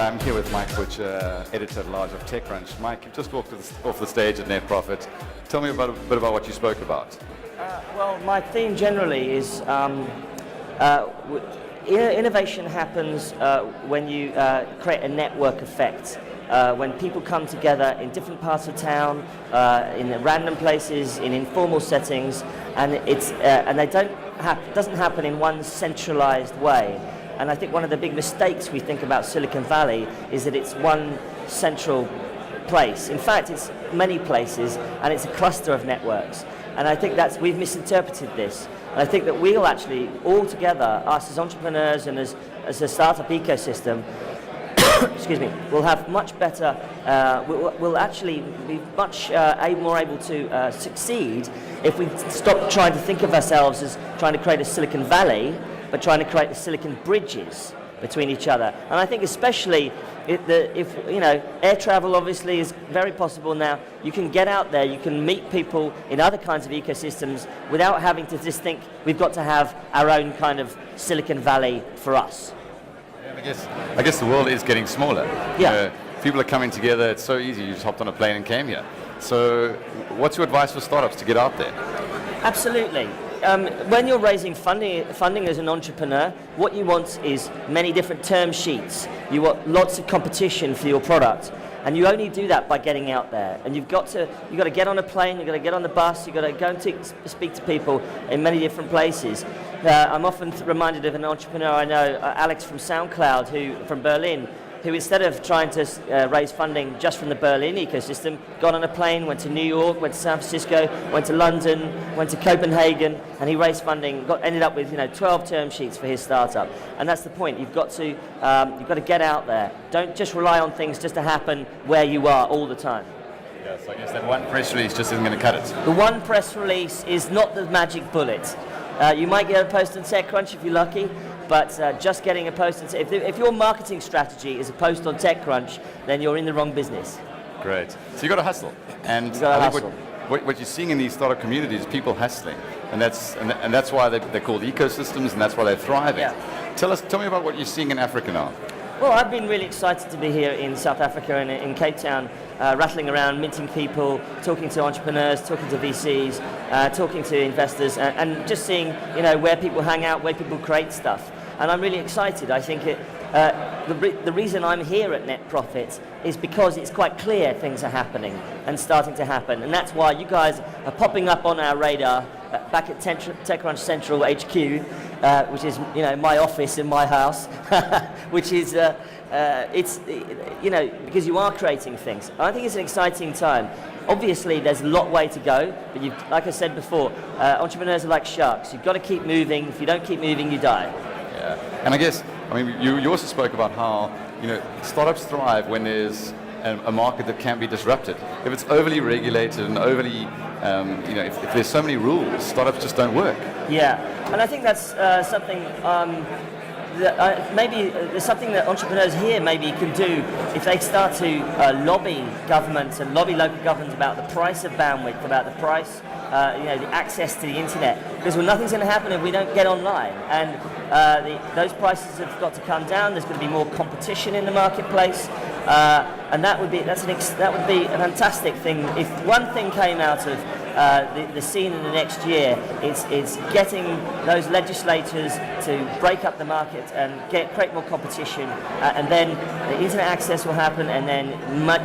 I'm here with Mike Butcher, editor-at-large of TechCrunch. Mike, you've just walked off the stage at NetProfit. Tell me a bit about what you spoke about. Well, my theme generally is innovation happens when you create a network effect. When people come together in different parts of town, in random places, in informal settings, and it doesn't happen in one centralized way. And I think one of the big mistakes we think about Silicon Valley is that it's one central place. In fact, it's many places, and it's a cluster of networks. And I think we've misinterpreted this. And I think that we'll actually, all together, us as entrepreneurs and as a startup ecosystem, excuse me, we'll have much better, we'll actually be much more able to succeed if we stop trying to think of ourselves as trying to create a Silicon Valley, but trying to create the silicon bridges between each other. And I think especially if air travel obviously is very possible now. You can get out there, you can meet people in other kinds of ecosystems without having to just think we've got to have our own kind of Silicon Valley for us. I guess the world is getting smaller. Yeah. People are coming together. It's so easy. You just hopped on a plane and came here. So what's your advice for startups to get out there? Absolutely. When you're raising funding as an entrepreneur, what you want is many different term sheets. You want lots of competition for your product. And you only do that by getting out there. And you've got to get on a plane, you've got to get on the bus, you've got to go and speak to people in many different places. I'm often reminded of an entrepreneur I know, Alex from SoundCloud, from Berlin, who instead of trying to raise funding just from the Berlin ecosystem, got on a plane, went to New York, went to San Francisco, went to London, went to Copenhagen, and he raised funding, ended up with 12 term sheets for his startup. And that's the point. You've got to get out there. Don't just rely on things just to happen where you are all the time. Yes, I guess that one press release just isn't going to cut it. The one press release is not the magic bullet. You might get a post on TechCrunch if you're lucky, but just getting a post, if your marketing strategy is a post on TechCrunch, then you're in the wrong business. Great. So you got to hustle. And I think what you're seeing in these startup communities is people hustling. And that's why they're called ecosystems, and that's why they're thriving. Yeah. Tell me about what you're seeing in Africa now. Well, I've been really excited to be here in South Africa and in Cape Town, rattling around, meeting people, talking to entrepreneurs, talking to VCs, talking to investors, and just seeing where people hang out, where people create stuff. And I'm really excited. I think the reason I'm here at NetProfit is because it's quite clear things are happening and starting to happen. And that's why you guys are popping up on our radar back at TechCrunch Central HQ, which is my office in my house, which is because you are creating things. I think it's an exciting time. Obviously, there's a long way to go, but like I said before, entrepreneurs are like sharks. You've got to keep moving. If you don't keep moving, you die. Yeah, and I guess you also spoke about how startups thrive when there's a market that can be disrupted. If it's overly regulated and overly, if there's so many rules, startups just don't work. Yeah, and I think that's something maybe there's something that entrepreneurs here maybe can do if they start to lobby governments and lobby local governments about the price of bandwidth, about the price, the access to the internet. Because nothing's going to happen if we don't get online, and those prices have got to come down. There's going to be more competition in the marketplace, and that would be a fantastic thing. If one thing came out of the scene in the next year, it's getting those legislators to break up the market and create more competition, and then the internet access will happen, and then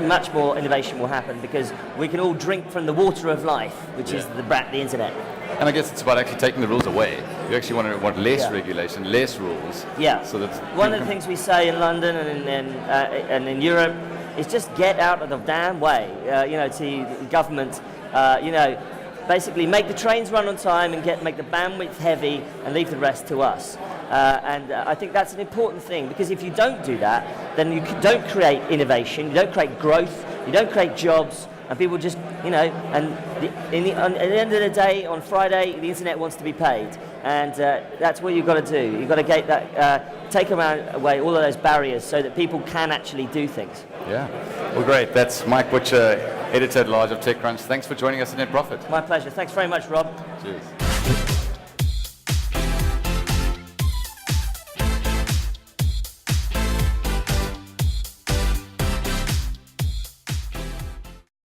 much more innovation will happen, because we can all drink from the water of life, which is the internet. And I guess it's about actually taking the rules away. You actually want less regulation, less rules. Yeah. So that one of the things we say in London and in Europe is just get out of the damn way. To the government. Basically make the trains run on time and make the bandwidth heavy and leave the rest to us. And I think that's an important thing, because if you don't do that, then you don't create innovation, you don't create growth, you don't create jobs, and people just, and at the end of the day, on Friday, the internet wants to be paid. And that's what you've got to do. You've got to get that, take away all of those barriers so that people can actually do things. Yeah. Well, great. That's Mike Butcher, editor-at-large of TechCrunch. Thanks for joining us at NetProfit. My pleasure. Thanks very much, Rob. Cheers.